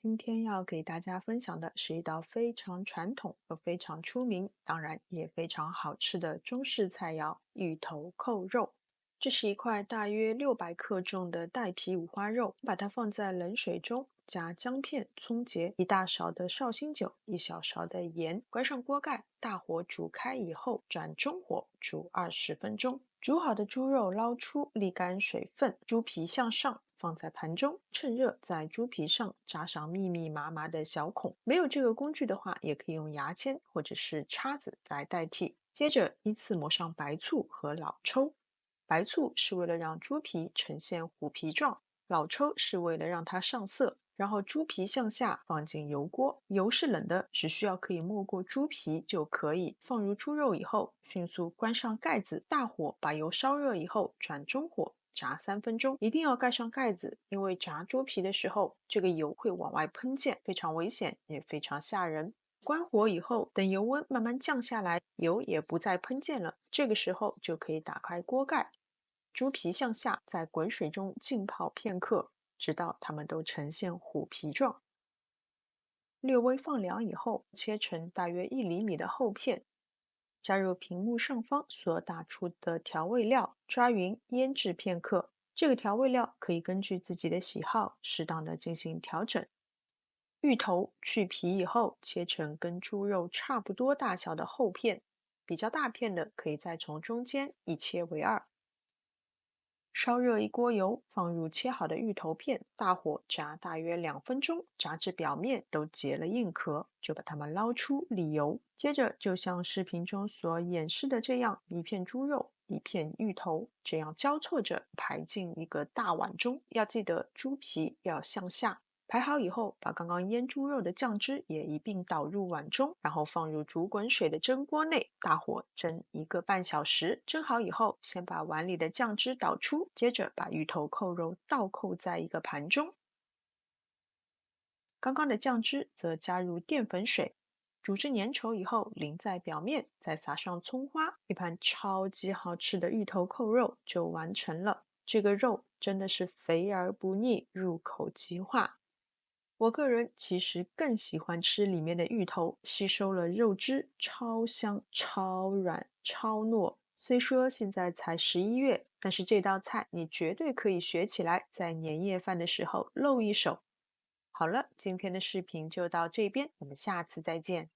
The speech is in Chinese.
今天要给大家分享的是一道非常传统又非常出名，当然也非常好吃的中式菜肴——芋头扣肉。这是一块大约600克重的带皮五花肉，把它放在冷水中，加姜片、葱节、一大勺的绍兴酒、一小勺的盐，关上锅盖，大火煮开以后，转中火煮20分钟。煮好的猪肉捞出，沥干水分，猪皮向上。放在盘中，趁热在猪皮上扎上密密麻麻的小孔。没有这个工具的话，也可以用牙签或者是叉子来代替。接着依次抹上白醋和老抽。白醋是为了让猪皮呈现虎皮状，老抽是为了让它上色。然后猪皮向下放进油锅，油是冷的，只需要可以没过猪皮就可以。放入猪肉以后，迅速关上盖子，大火把油烧热以后，转中火炸3分钟。一定要盖上盖子，因为炸猪皮的时候，这个油会往外喷溅，非常危险，也非常吓人。关火以后，等油温慢慢降下来，油也不再喷溅了，这个时候就可以打开锅盖，猪皮向下，在滚水中浸泡片刻，直到它们都呈现虎皮状。略微放凉以后，切成大约1厘米的厚片，加入屏幕上方所打出的调味料，抓匀腌制片刻。这个调味料可以根据自己的喜好适当的进行调整。芋头去皮以后，切成跟猪肉差不多大小的厚片，比较大片的可以再从中间一切为二。烧热一锅油，放入切好的芋头片，大火炸大约2分钟，炸至表面都结了硬壳，就把它们捞出沥油。接着就像视频中所演示的这样，一片猪肉，一片芋头，这样交错着排进一个大碗中。要记得猪皮要向下。排好以后，把刚刚腌猪肉的酱汁也一并倒入碗中，然后放入煮滚水的蒸锅内，大火蒸1个半小时。蒸好以后，先把碗里的酱汁倒出，接着把芋头扣肉倒扣在一个盘中。刚刚的酱汁则加入淀粉水，煮至粘稠以后淋在表面，再撒上葱花，一盘超级好吃的芋头扣肉就完成了。这个肉真的是肥而不腻，入口即化。我个人其实更喜欢吃里面的芋头，吸收了肉汁，超香、超软、超糯。虽说现在才11月，但是这道菜你绝对可以学起来，在年夜饭的时候露一手。好了，今天的视频就到这边，我们下次再见。